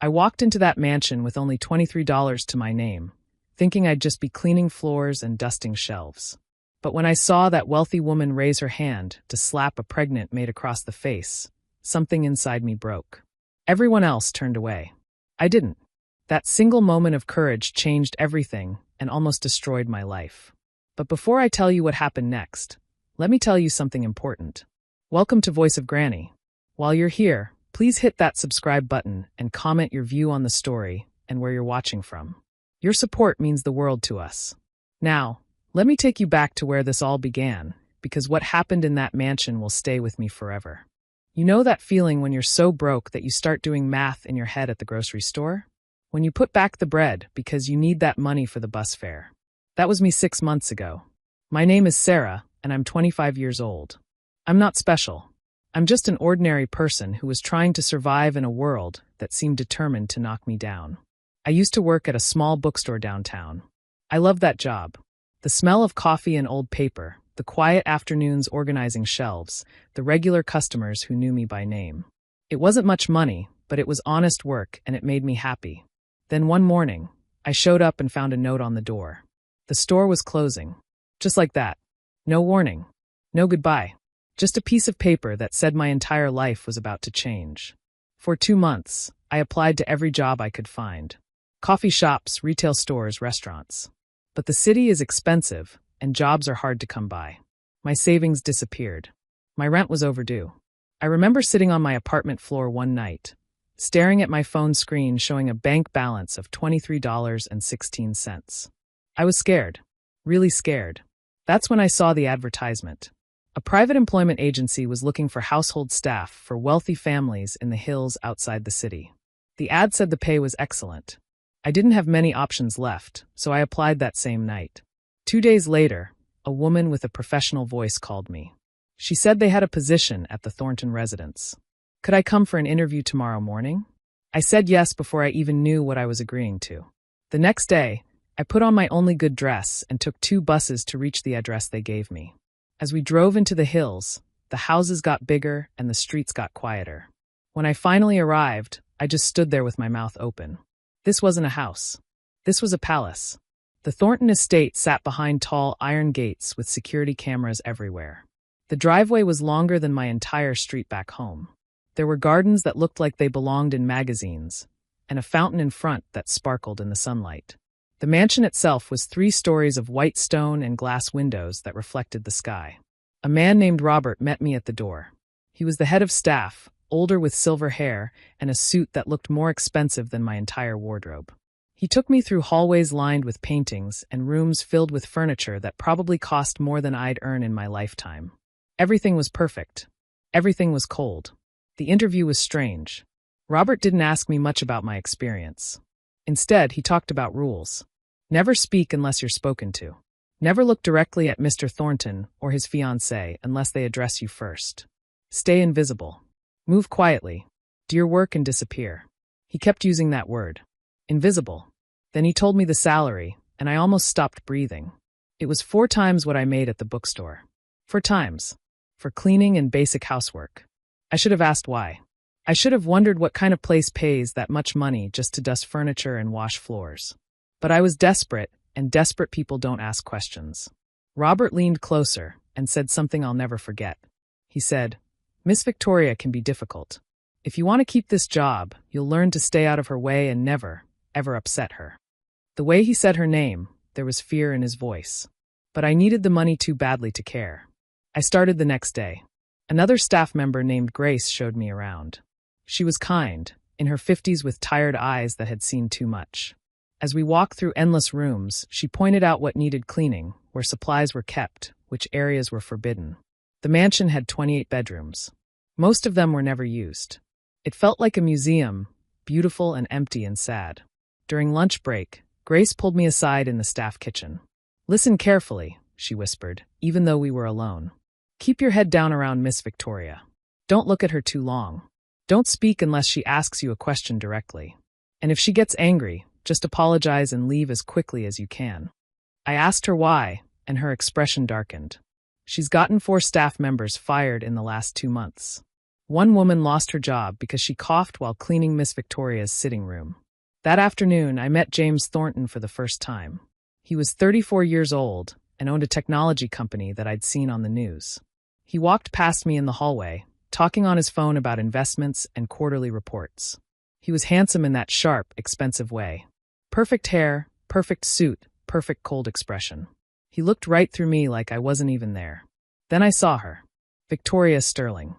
I walked into that mansion with only $23 to my name, thinking I'd just be cleaning floors and dusting shelves. But when I saw that wealthy woman raise her hand to slap a pregnant maid across the face, something inside me broke. Everyone else turned away. I didn't. That single moment of courage changed everything and almost destroyed my life. But before I tell you what happened next, let me tell you something important. Welcome to Voice of Granny. While you're here, please hit that subscribe button and comment your view on the story and where you're watching from. Your support means the world to us. Now, let me take you back to where this all began, because what happened in that mansion will stay with me forever. You know that feeling when you're so broke that you start doing math in your head at the grocery store? When you put back the bread because you need that money for the bus fare. That was me 6 months ago. My name is Sarah, and I'm 25 years old. I'm not special. I'm just an ordinary person who was trying to survive in a world that seemed determined to knock me down. I used to work at a small bookstore downtown. I loved that job. The smell of coffee and old paper, the quiet afternoons organizing shelves, the regular customers who knew me by name. It wasn't much money, but it was honest work and it made me happy. Then one morning, I showed up and found a note on the door. The store was closing. Just like that. No warning. No goodbye. Just a piece of paper that said my entire life was about to change. For 2 months, I applied to every job I could find. Coffee shops, retail stores, restaurants. But the city is expensive, and jobs are hard to come by. My savings disappeared. My rent was overdue. I remember sitting on my apartment floor one night, staring at my phone screen showing a bank balance of $23.16. I was scared. Really scared. That's when I saw the advertisement. A private employment agency was looking for household staff for wealthy families in the hills outside the city. The ad said the pay was excellent. I didn't have many options left, so I applied that same night. 2 days later, a woman with a professional voice called me. She said they had a position at the Thornton residence. Could I come for an interview tomorrow morning? I said yes before I even knew what I was agreeing to. The next day, I put on my only good dress and took 2 buses to reach the address they gave me. As we drove into the hills, the houses got bigger and the streets got quieter. When I finally arrived, I just stood there with my mouth open. This wasn't a house. This was a palace. The Thornton estate sat behind tall iron gates with security cameras everywhere. The driveway was longer than my entire street back home. There were gardens that looked like they belonged in magazines, and a fountain in front that sparkled in the sunlight. The mansion itself was 3 stories of white stone and glass windows that reflected the sky. A man named Robert met me at the door. He was the head of staff, older with silver hair and a suit that looked more expensive than my entire wardrobe. He took me through hallways lined with paintings and rooms filled with furniture that probably cost more than I'd earn in my lifetime. Everything was perfect. Everything was cold. The interview was strange. Robert didn't ask me much about my experience. Instead, he talked about rules. Never speak unless you're spoken to. Never look directly at Mr. Thornton or his fiancée unless they address you first. Stay invisible. Move quietly. Do your work and disappear. He kept using that word. Invisible. Then he told me the salary, and I almost stopped breathing. It was 4 times what I made at the bookstore. 4 times. For cleaning and basic housework. I should have asked why. I should have wondered what kind of place pays that much money just to dust furniture and wash floors. But I was desperate, and desperate people don't ask questions. Robert leaned closer and said something I'll never forget. He said, "Miss Victoria can be difficult. If you want to keep this job, you'll learn to stay out of her way and never, ever upset her." The way he said her name, there was fear in his voice. But I needed the money too badly to care. I started the next day. Another staff member named Grace showed me around. She was kind, in her 50s with tired eyes that had seen too much. As we walked through endless rooms, she pointed out what needed cleaning, where supplies were kept, which areas were forbidden. The mansion had 28 bedrooms. Most of them were never used. It felt like a museum, beautiful and empty and sad. During lunch break, Grace pulled me aside in the staff kitchen. "Listen carefully," she whispered, even though we were alone. "Keep your head down around Miss Victoria. Don't look at her too long. Don't speak unless she asks you a question directly. And if she gets angry, just apologize and leave as quickly as you can." I asked her why, and her expression darkened. She's gotten 4 staff members fired in the last 2 months. One woman lost her job because she coughed while cleaning Miss Victoria's sitting room. That afternoon, I met James Thornton for the first time. He was 34 years old and owned a technology company that I'd seen on the news. He walked past me in the hallway, talking on his phone about investments and quarterly reports. He was handsome in that sharp, expensive way. Perfect hair, perfect suit, perfect cold expression. He looked right through me like I wasn't even there. Then I saw her. Victoria Sterling.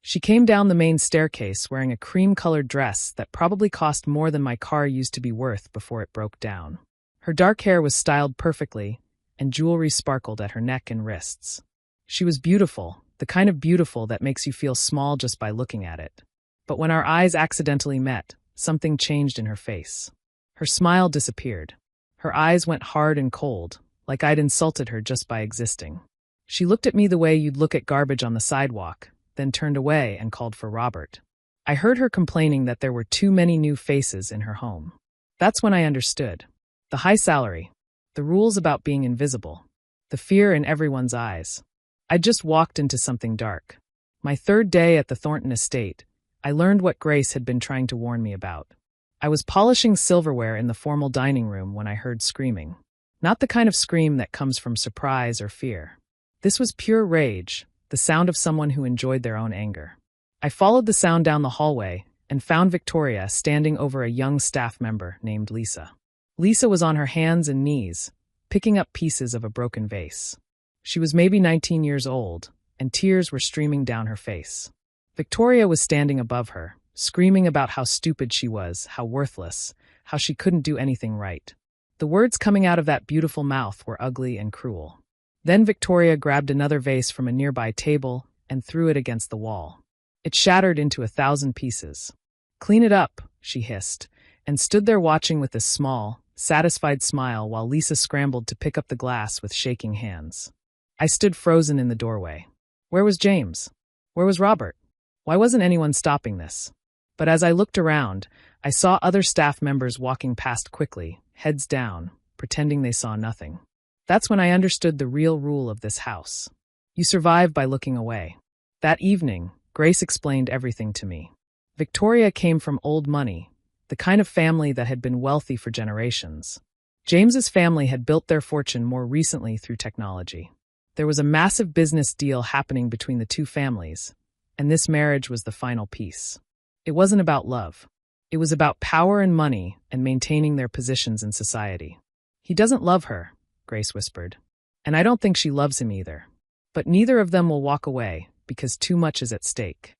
She came down the main staircase wearing a cream-colored dress that probably cost more than my car used to be worth before it broke down. Her dark hair was styled perfectly, and jewelry sparkled at her neck and wrists. She was beautiful, the kind of beautiful that makes you feel small just by looking at it. But when our eyes accidentally met, something changed in her face. Her smile disappeared. Her eyes went hard and cold, like I'd insulted her just by existing. She looked at me the way you'd look at garbage on the sidewalk, then turned away and called for Robert. I heard her complaining that there were too many new faces in her home. That's when I understood. The high salary, the rules about being invisible, the fear in everyone's eyes. I'd just walked into something dark. My third day at the Thornton estate, I learned what Grace had been trying to warn me about. I was polishing silverware in the formal dining room when I heard screaming. Not the kind of scream that comes from surprise or fear. This was pure rage, the sound of someone who enjoyed their own anger. I followed the sound down the hallway and found Victoria standing over a young staff member named Lisa. Lisa was on her hands and knees, picking up pieces of a broken vase. She was maybe 19 years old, and tears were streaming down her face. Victoria was standing above her, screaming about how stupid she was, how worthless, how she couldn't do anything right. The words coming out of that beautiful mouth were ugly and cruel. Then Victoria grabbed another vase from a nearby table and threw it against the wall. It shattered into 1,000 pieces. "Clean it up," she hissed, and stood there watching with a small, satisfied smile while Lisa scrambled to pick up the glass with shaking hands. I stood frozen in the doorway. Where was James? Where was Robert? Why wasn't anyone stopping this? But as I looked around, I saw other staff members walking past quickly, heads down, pretending they saw nothing. That's when I understood the real rule of this house. You survive by looking away. That evening, Grace explained everything to me. Victoria came from old money, the kind of family that had been wealthy for generations. James's family had built their fortune more recently through technology. There was a massive business deal happening between the two families, and this marriage was the final piece. It wasn't about love. It was about power and money and maintaining their positions in society. "He doesn't love her," Grace whispered. "And I don't think she loves him either. But neither of them will walk away because too much is at stake."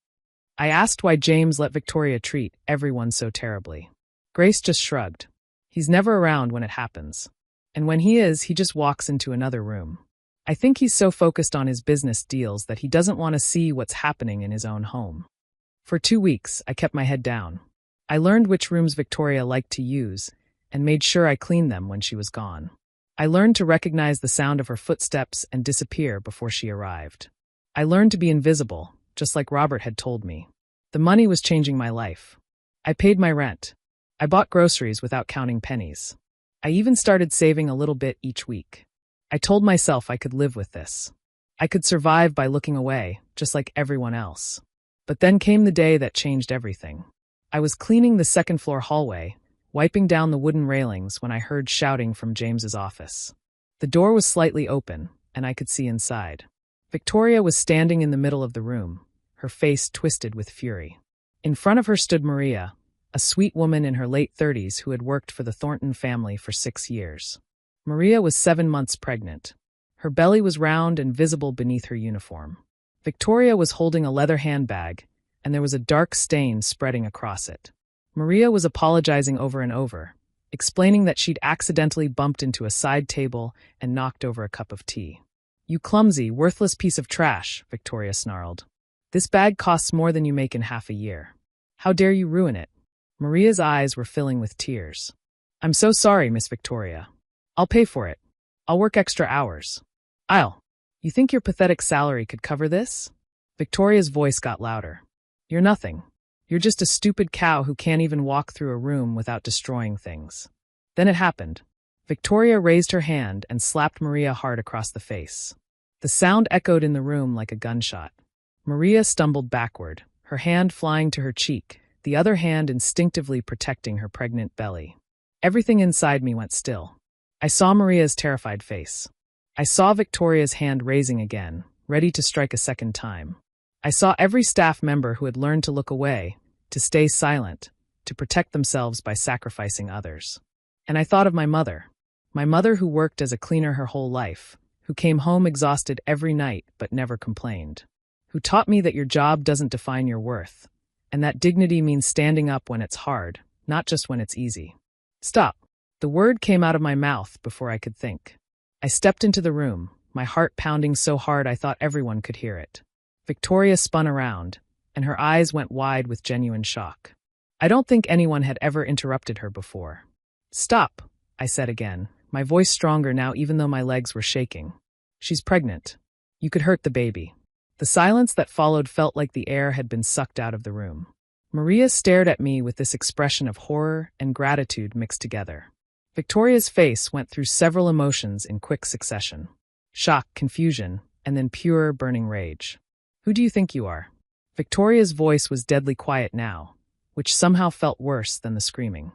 I asked why James let Victoria treat everyone so terribly. Grace just shrugged. "He's never around when it happens. And when he is, he just walks into another room. I think he's so focused on his business deals that he doesn't want to see what's happening in his own home." For 2 weeks, I kept my head down. I learned which rooms Victoria liked to use and made sure I cleaned them when she was gone. I learned to recognize the sound of her footsteps and disappear before she arrived. I learned to be invisible, just like Robert had told me. The money was changing my life. I paid my rent. I bought groceries without counting pennies. I even started saving a little bit each week. I told myself I could live with this. I could survive by looking away, just like everyone else. But then came the day that changed everything. I was cleaning the second-floor hallway, wiping down the wooden railings when I heard shouting from James's office. The door was slightly open, and I could see inside. Victoria was standing in the middle of the room, her face twisted with fury. In front of her stood Maria, a sweet woman in her late 30s who had worked for the Thornton family for 6 years. Maria was 7 months pregnant. Her belly was round and visible beneath her uniform. Victoria was holding a leather handbag, and there was a dark stain spreading across it. Maria was apologizing over and over, explaining that she'd accidentally bumped into a side table and knocked over a cup of tea. "You clumsy, worthless piece of trash," Victoria snarled. "This bag costs more than you make in half a year. How dare you ruin it?" Maria's eyes were filling with tears. "I'm so sorry, Miss Victoria. I'll pay for it. I'll work extra hours. You think your pathetic salary could cover this?" Victoria's voice got louder. "You're nothing. You're just a stupid cow who can't even walk through a room without destroying things." Then it happened. Victoria raised her hand and slapped Maria hard across the face. The sound echoed in the room like a gunshot. Maria stumbled backward, her hand flying to her cheek, the other hand instinctively protecting her pregnant belly. Everything inside me went still. I saw Maria's terrified face. I saw Victoria's hand raising again, ready to strike a second time. I saw every staff member who had learned to look away, to stay silent, to protect themselves by sacrificing others. And I thought of my mother who worked as a cleaner her whole life, who came home exhausted every night but never complained, who taught me that your job doesn't define your worth, and that dignity means standing up when it's hard, not just when it's easy. Stop. The word came out of my mouth before I could think. I stepped into the room, my heart pounding so hard I thought everyone could hear it. Victoria spun around, and her eyes went wide with genuine shock. I don't think anyone had ever interrupted her before. Stop, I said again, my voice stronger now even though my legs were shaking. She's pregnant. You could hurt the baby. The silence that followed felt like the air had been sucked out of the room. Maria stared at me with this expression of horror and gratitude mixed together. Victoria's face went through several emotions in quick succession. Shock, confusion, and then pure, burning rage. Who do you think you are? Victoria's voice was deadly quiet now, which somehow felt worse than the screaming.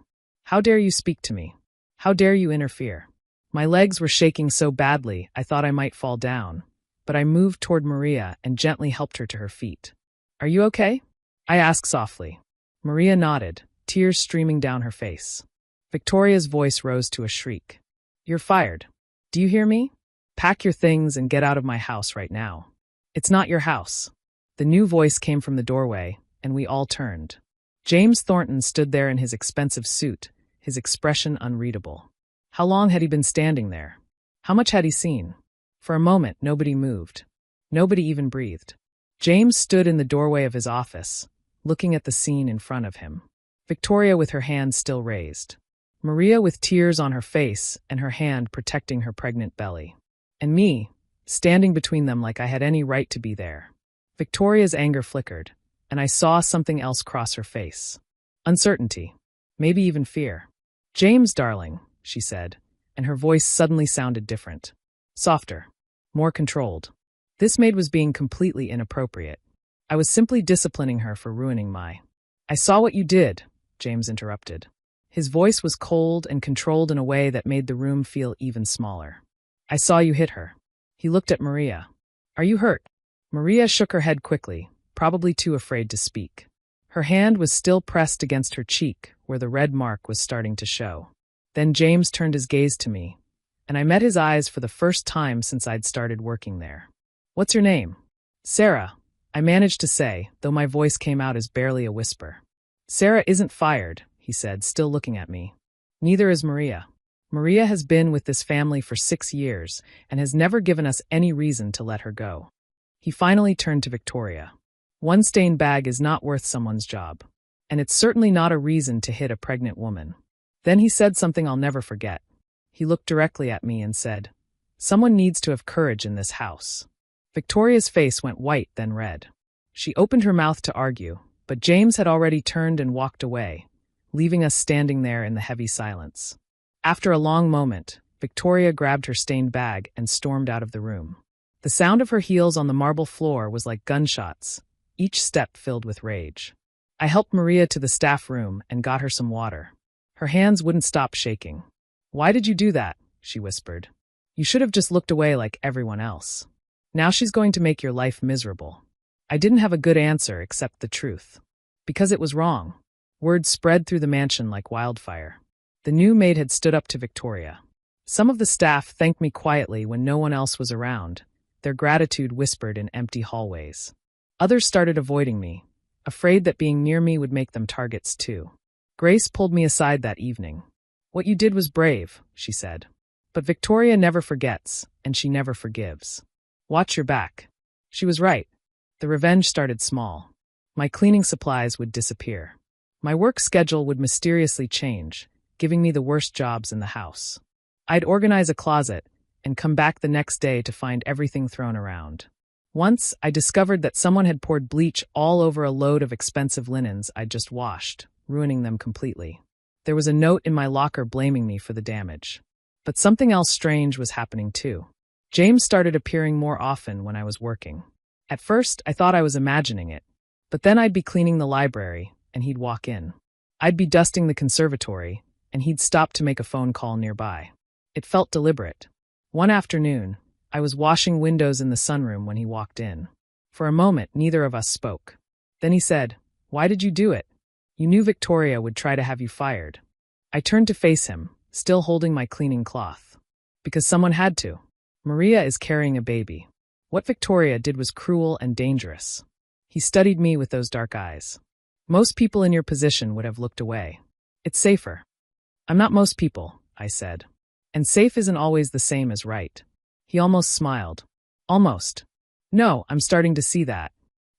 How dare you speak to me? How dare you interfere? My legs were shaking so badly I thought I might fall down, but I moved toward Maria and gently helped her to her feet. Are you okay? I asked softly. Maria nodded, tears streaming down her face. Victoria's voice rose to a shriek. You're fired. Do you hear me? Pack your things and get out of my house right now. It's not your house. The new voice came from the doorway, and we all turned. James Thornton stood there in his expensive suit, his expression unreadable. How long had he been standing there? How much had he seen? For a moment, nobody moved. Nobody even breathed. James stood in the doorway of his office, looking at the scene in front of him. Victoria with her hand still raised. Maria with tears on her face and her hand protecting her pregnant belly. And me, standing between them like I had any right to be there. Victoria's anger flickered, and I saw something else cross her face. Uncertainty. Maybe even fear. James, darling, she said, and her voice suddenly sounded different. Softer. More controlled. This maid was being completely inappropriate. I was simply disciplining her for ruining my... I saw what you did, James interrupted. His voice was cold and controlled in a way that made the room feel even smaller. I saw you hit her. He looked at Maria. Are you hurt? Maria shook her head quickly, probably too afraid to speak. Her hand was still pressed against her cheek, where the red mark was starting to show. Then James turned his gaze to me, and I met his eyes for the first time since I'd started working there. What's your name? Sarah, I managed to say, though my voice came out as barely a whisper. Sarah isn't fired, he said, still looking at me. Neither is Maria. Maria has been with this family for 6 years and has never given us any reason to let her go. He finally turned to Victoria. One stained bag is not worth someone's job, and it's certainly not a reason to hit a pregnant woman. Then he said something I'll never forget. He looked directly at me and said, Someone needs to have courage in this house. Victoria's face went white, then red. She opened her mouth to argue, but James had already turned and walked away, leaving us standing there in the heavy silence. After a long moment, Victoria grabbed her stained bag and stormed out of the room. The sound of her heels on the marble floor was like gunshots, each step filled with rage. I helped Maria to the staff room and got her some water. Her hands wouldn't stop shaking. Why did you do that? She whispered. You should have just looked away like everyone else. Now she's going to make your life miserable. I didn't have a good answer except the truth. Because it was wrong. Word spread through the mansion like wildfire. The new maid had stood up to Victoria. Some of the staff thanked me quietly when no one else was around, their gratitude whispered in empty hallways. Others started avoiding me, afraid that being near me would make them targets too. Grace pulled me aside that evening. What you did was brave, she said. But Victoria never forgets, and she never forgives. Watch your back. She was right. The revenge started small. My cleaning supplies would disappear. My work schedule would mysteriously change, giving me the worst jobs in the house. I'd organize a closet and come back the next day to find everything thrown around. Once, I discovered that someone had poured bleach all over a load of expensive linens I'd just washed, ruining them completely. There was a note in my locker blaming me for the damage. But something else strange was happening too. James started appearing more often when I was working. At first, I thought I was imagining it. But then I'd be cleaning the library, and he'd walk in. I'd be dusting the conservatory, and he'd stop to make a phone call nearby. It felt deliberate. One afternoon, I was washing windows in the sunroom when he walked in. For a moment, neither of us spoke. Then he said, "Why did you do it? You knew Victoria would try to have you fired." I turned to face him, still holding my cleaning cloth. Because someone had to. Maria is carrying a baby. What Victoria did was cruel and dangerous. He studied me with those dark eyes. Most people in your position would have looked away. It's safer. I'm not most people, I said. And safe isn't always the same as right. He almost smiled. Almost. No, I'm starting to see that.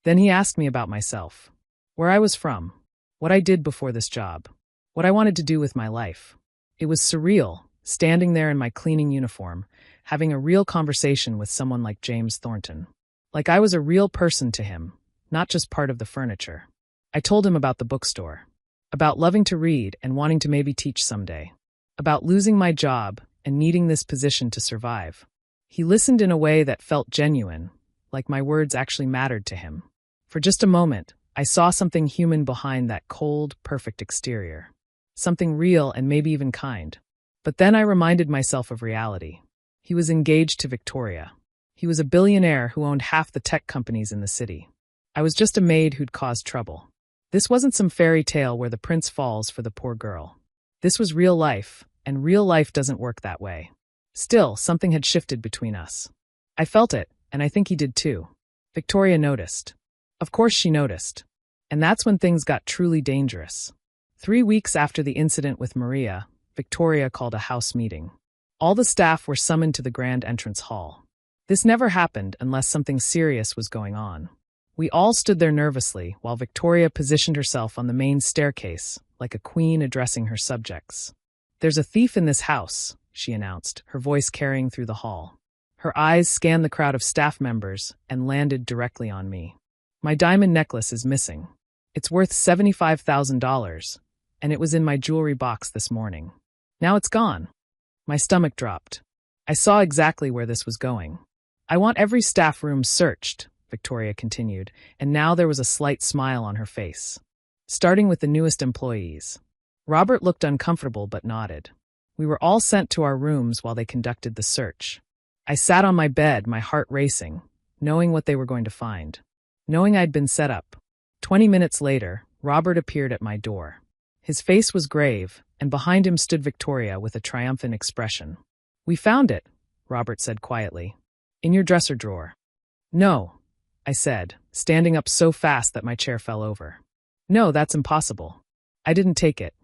Then he asked me about myself. Where I was from. What I did before this job. What I wanted to do with my life. It was surreal, standing there in my cleaning uniform, having a real conversation with someone like James Thornton. Like I was a real person to him, not just part of the furniture. I told him about the bookstore. About loving to read and wanting to maybe teach someday. About losing my job and needing this position to survive. He listened in a way that felt genuine, like my words actually mattered to him. For just a moment, I saw something human behind that cold, perfect exterior. Something real and maybe even kind. But then I reminded myself of reality. He was engaged to Victoria. He was a billionaire who owned half the tech companies in the city. I was just a maid who'd caused trouble. This wasn't some fairy tale where the prince falls for the poor girl. This was real life, and real life doesn't work that way. Still, something had shifted between us. I felt it, and I think he did too. Victoria noticed. Of course she noticed. And that's when things got truly dangerous. 3 weeks after the incident with Maria, Victoria called a house meeting. All the staff were summoned to the grand entrance hall. This never happened unless something serious was going on. We all stood there nervously while Victoria positioned herself on the main staircase, like a queen addressing her subjects. "There's a thief in this house," she announced, her voice carrying through the hall. Her eyes scanned the crowd of staff members and landed directly on me. "My diamond necklace is missing. It's worth $75,000, and it was in my jewelry box this morning. Now it's gone." My stomach dropped. I saw exactly where this was going. "I want every staff room searched," Victoria continued, and now there was a slight smile on her face. "Starting with the newest employees." Robert looked uncomfortable but nodded. We were all sent to our rooms while they conducted the search. I sat on my bed, my heart racing, knowing what they were going to find. Knowing I'd been set up. 20 minutes later, Robert appeared at my door. His face was grave, and behind him stood Victoria with a triumphant expression. "We found it," Robert said quietly. "In your dresser drawer." "No," I said, standing up so fast that my chair fell over. "No, that's impossible. I didn't take it.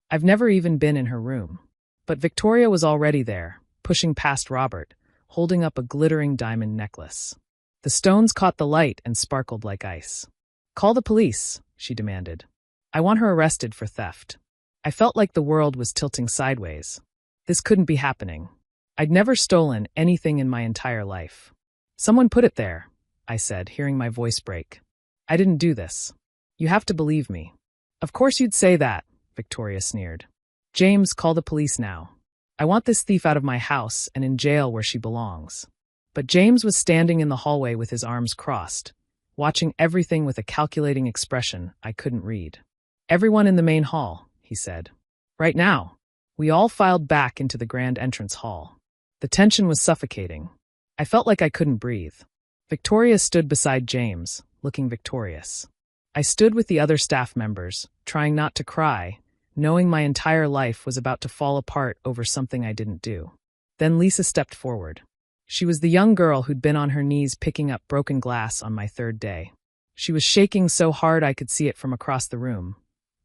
I've never even been in her room." But Victoria was already there, pushing past Robert, holding up a glittering diamond necklace. The stones caught the light and sparkled like ice. "Call the police," she demanded. "I want her arrested for theft." I felt like the world was tilting sideways. This couldn't be happening. I'd never stolen anything in my entire life. "Someone put it there," I said, hearing my voice break. "I didn't do this. You have to believe me." "Of course you'd say that," Victoria sneered. "James, call the police now. I want this thief out of my house and in jail where she belongs." But James was standing in the hallway with his arms crossed, watching everything with a calculating expression I couldn't read. "Everyone in the main hall," he said. "Right now." We all filed back into the grand entrance hall. The tension was suffocating. I felt like I couldn't breathe. Victoria stood beside James, looking victorious. I stood with the other staff members, trying not to cry, knowing my entire life was about to fall apart over something I didn't do. Then Lisa stepped forward. She was the young girl who'd been on her knees picking up broken glass on my third day. She was shaking so hard I could see it from across the room,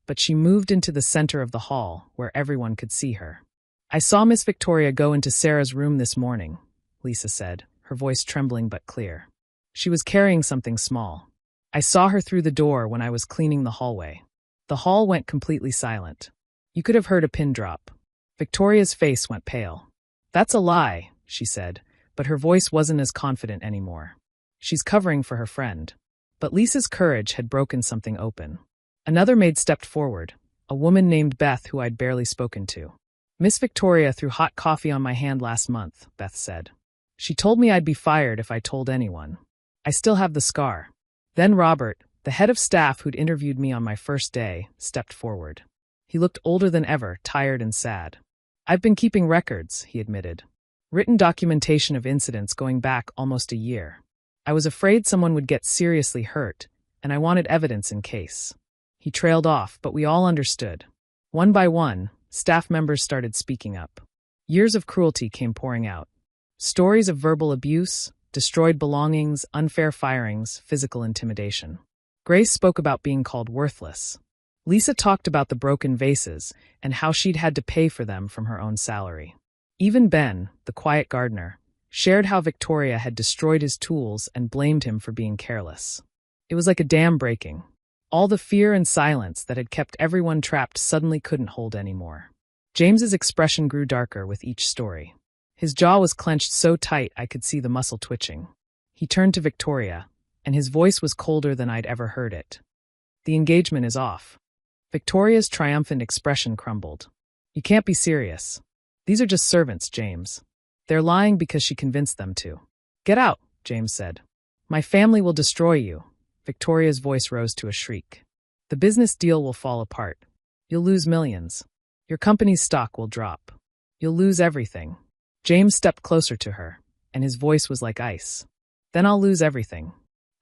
but she moved into the center of the hall where everyone could see her. "I saw Miss Victoria go into Sarah's room this morning," Lisa said, her voice trembling but clear. "She was carrying something small. I saw her through the door when I was cleaning the hallway." The hall went completely silent. You could have heard a pin drop. Victoria's face went pale. "That's a lie," she said, but her voice wasn't as confident anymore. "She's covering for her friend." But Lisa's courage had broken something open. Another maid stepped forward, a woman named Beth who I'd barely spoken to. "Miss Victoria threw hot coffee on my hand last month," Beth said. "She told me I'd be fired if I told anyone. I still have the scar." Then Robert, The head of staff who'd interviewed me on my first day stepped forward. He looked older than ever, tired and sad. "I've been keeping records," he admitted. "Written documentation of incidents going back almost a year. I was afraid someone would get seriously hurt, and I wanted evidence in case." He trailed off, but we all understood. One by one, staff members started speaking up. Years of cruelty came pouring out. Stories of verbal abuse, destroyed belongings, unfair firings, physical intimidation. Grace spoke about being called worthless. Lisa talked about the broken vases and how she'd had to pay for them from her own salary. Even Ben, the quiet gardener, shared how Victoria had destroyed his tools and blamed him for being careless. It was like a dam breaking. All the fear and silence that had kept everyone trapped suddenly couldn't hold anymore. James's expression grew darker with each story. His jaw was clenched so tight I could see the muscle twitching. He turned to Victoria, and his voice was colder than I'd ever heard it. "The engagement is off." Victoria's triumphant expression crumbled. "You can't be serious. These are just servants, James. They're lying because she convinced them to." "Get out," James said. "My family will destroy you." Victoria's voice rose to a shriek. "The business deal will fall apart. You'll lose millions. Your company's stock will drop. You'll lose everything." James stepped closer to her, and his voice was like ice. "Then I'll lose everything.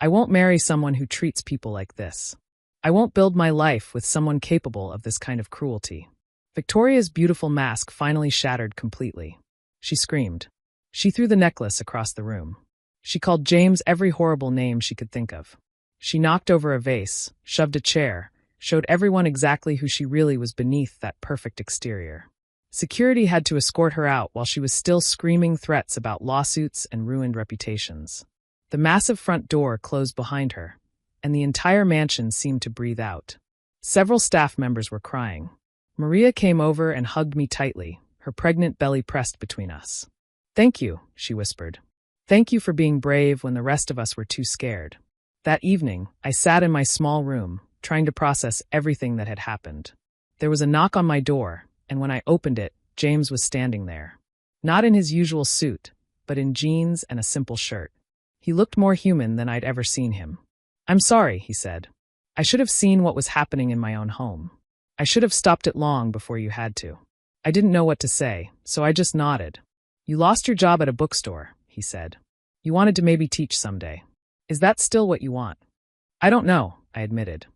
I won't marry someone who treats people like this. I won't build my life with someone capable of this kind of cruelty." Victoria's beautiful mask finally shattered completely. She screamed. She threw the necklace across the room. She called James every horrible name she could think of. She knocked over a vase, shoved a chair, showed everyone exactly who she really was beneath that perfect exterior. Security had to escort her out while she was still screaming threats about lawsuits and ruined reputations. The massive front door closed behind her, and the entire mansion seemed to breathe out. Several staff members were crying. Maria came over and hugged me tightly, her pregnant belly pressed between us. "Thank you," she whispered. "Thank you for being brave when the rest of us were too scared." That evening, I sat in my small room, trying to process everything that had happened. There was a knock on my door, and when I opened it, James was standing there. Not in his usual suit, but in jeans and a simple shirt. He looked more human than I'd ever seen him. "I'm sorry," he said. "I should have seen what was happening in my own home. I should have stopped it long before you had to." I didn't know what to say, so I just nodded. "You lost your job at a bookstore," he said. "You wanted to maybe teach someday. Is that still what you want?" "I don't know," I admitted.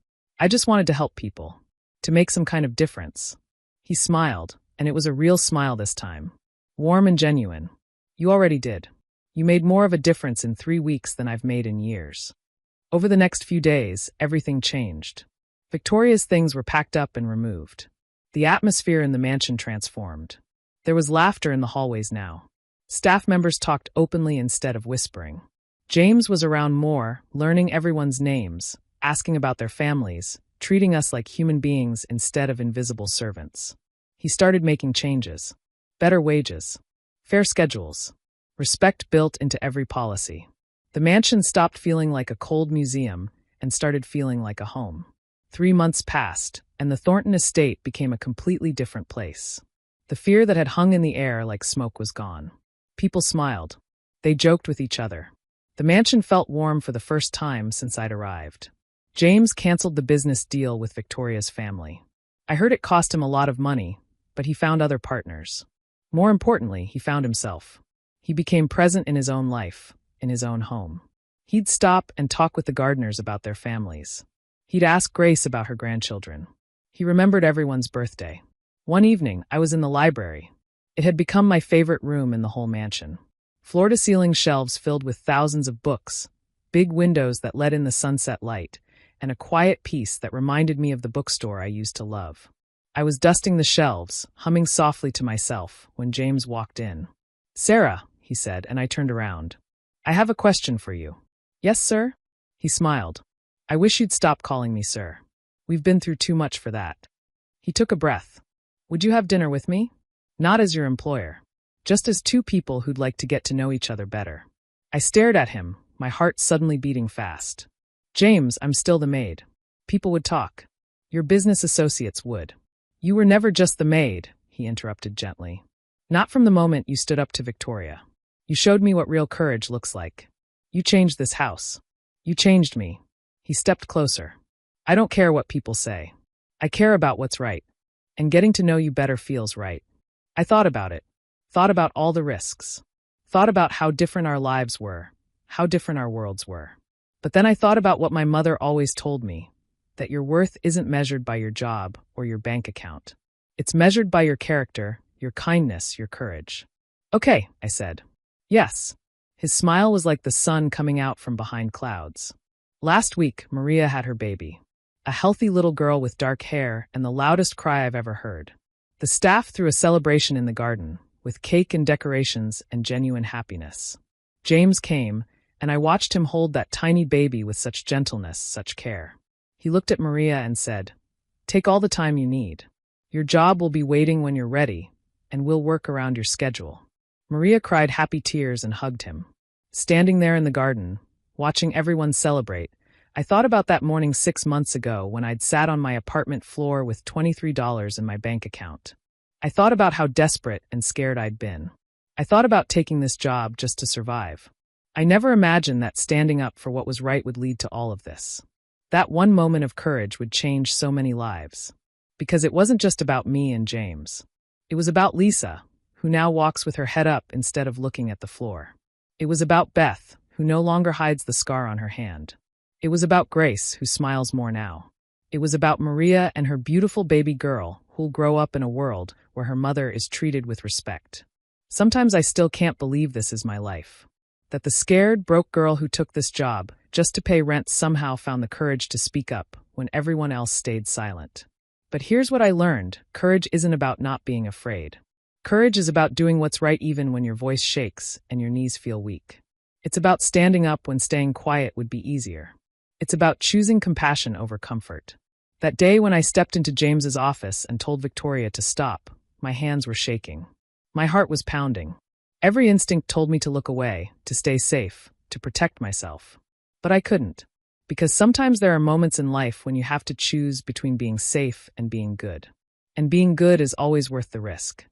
"I just wanted to help people. To make some kind of difference." He smiled, and it was a real smile this time. Warm and genuine. "You already did. You made more of a difference in 3 weeks than I've made in years." Over the next few days, everything changed. Victoria's things were packed up and removed. The atmosphere in the mansion transformed. There was laughter in the hallways now. Staff members talked openly instead of whispering. James was around more, learning everyone's names, asking about their families, treating us like human beings instead of invisible servants. He started making changes. Better wages. Fair schedules. Respect built into every policy. The mansion stopped feeling like a cold museum and started feeling like a home. 3 months passed, and the Thornton estate became a completely different place. The fear that had hung in the air like smoke was gone. People smiled. They joked with each other. The mansion felt warm for the first time since I'd arrived. James canceled the business deal with Victoria's family. I heard it cost him a lot of money, but he found other partners. More importantly, he found himself. He became present in his own life, in his own home. He'd stop and talk with the gardeners about their families. He'd ask Grace about her grandchildren. He remembered everyone's birthday. One evening, I was in the library. It had become my favorite room in the whole mansion. Floor-to-ceiling shelves filled with thousands of books, big windows that let in the sunset light, and a quiet peace that reminded me of the bookstore I used to love. I was dusting the shelves, humming softly to myself, when James walked in. "Sarah," he said, and I turned around. "I have a question for you." "Yes, sir?" He smiled. "I wish you'd stop calling me sir. We've been through too much for that." He took a breath. "Would you have dinner with me? Not as your employer. Just as two people who'd like to get to know each other better." I stared at him, my heart suddenly beating fast. "James, I'm still the maid. People would talk. Your business associates would." "You were never just the maid," he interrupted gently. "Not from the moment you stood up to Victoria. You showed me what real courage looks like. You changed this house. You changed me." He stepped closer. I don't care what people say. I care about what's right. And getting to know you better feels right. I thought about it. Thought about all the risks. Thought about how different our lives were. How different our worlds were. But then I thought about what my mother always told me, that your worth isn't measured by your job or your bank account. It's measured by your character, your kindness, your courage. Okay, I said. Yes. His smile was like the sun coming out from behind clouds. Last week, Maria had her baby. A healthy little girl with dark hair and the loudest cry I've ever heard. The staff threw a celebration in the garden, with cake and decorations and genuine happiness. James came, and I watched him hold that tiny baby with such gentleness, such care. He looked at Maria and said, "Take all the time you need. Your job will be waiting when you're ready, and we'll work around your schedule." Maria cried happy tears and hugged him. Standing there in the garden, watching everyone celebrate, I thought about that morning 6 months ago when I'd sat on my apartment floor with $23 in my bank account. I thought about how desperate and scared I'd been. I thought about taking this job just to survive. I never imagined that standing up for what was right would lead to all of this. That one moment of courage would change so many lives. Because it wasn't just about me and James. It was about Lisa, who now walks with her head up instead of looking at the floor. It was about Beth, who no longer hides the scar on her hand. It was about Grace, who smiles more now. It was about Maria and her beautiful baby girl, who'll grow up in a world where her mother is treated with respect. Sometimes I still can't believe this is my life. That the scared, broke girl who took this job just to pay rent somehow found the courage to speak up when everyone else stayed silent. But here's what I learned. Courage isn't about not being afraid. Courage is about doing what's right even when your voice shakes and your knees feel weak. It's about standing up when staying quiet would be easier. It's about choosing compassion over comfort. That day when I stepped into James's office and told Victoria to stop, my hands were shaking. My heart was pounding. Every instinct told me to look away, to stay safe, to protect myself. But I couldn't. Because sometimes there are moments in life when you have to choose between being safe and being good. And being good is always worth the risk.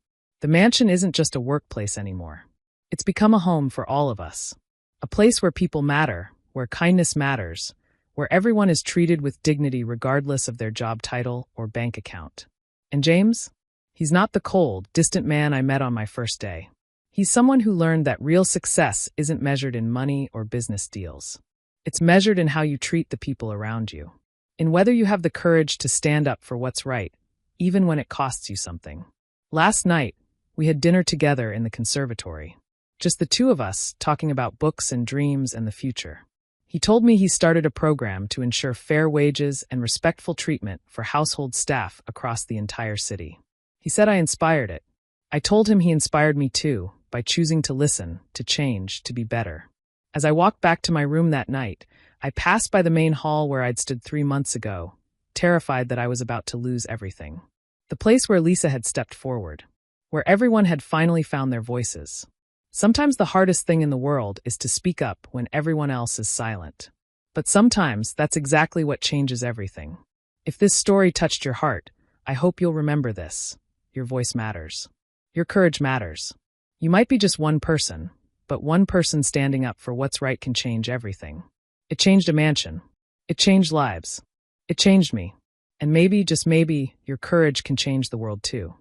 The mansion isn't just a workplace anymore. It's become a home for all of us. A place where people matter, where kindness matters, where everyone is treated with dignity regardless of their job title or bank account. And James? He's not the cold, distant man I met on my first day. He's someone who learned that real success isn't measured in money or business deals. It's measured in how you treat the people around you. In whether you have the courage to stand up for what's right, even when it costs you something. Last night, we had dinner together in the conservatory. Just the two of us, talking about books and dreams and the future. He told me he started a program to ensure fair wages and respectful treatment for household staff across the entire city. He said I inspired it. I told him he inspired me too, by choosing to listen, to change, to be better. As I walked back to my room that night, I passed by the main hall where I'd stood 3 months ago, terrified that I was about to lose everything. The place where Lisa had stepped forward, where everyone had finally found their voices. Sometimes the hardest thing in the world is to speak up when everyone else is silent. But sometimes that's exactly what changes everything. If this story touched your heart, I hope you'll remember this. Your voice matters. Your courage matters. You might be just one person, but one person standing up for what's right can change everything. It changed a mansion. It changed lives. It changed me. And maybe, just maybe, your courage can change the world too.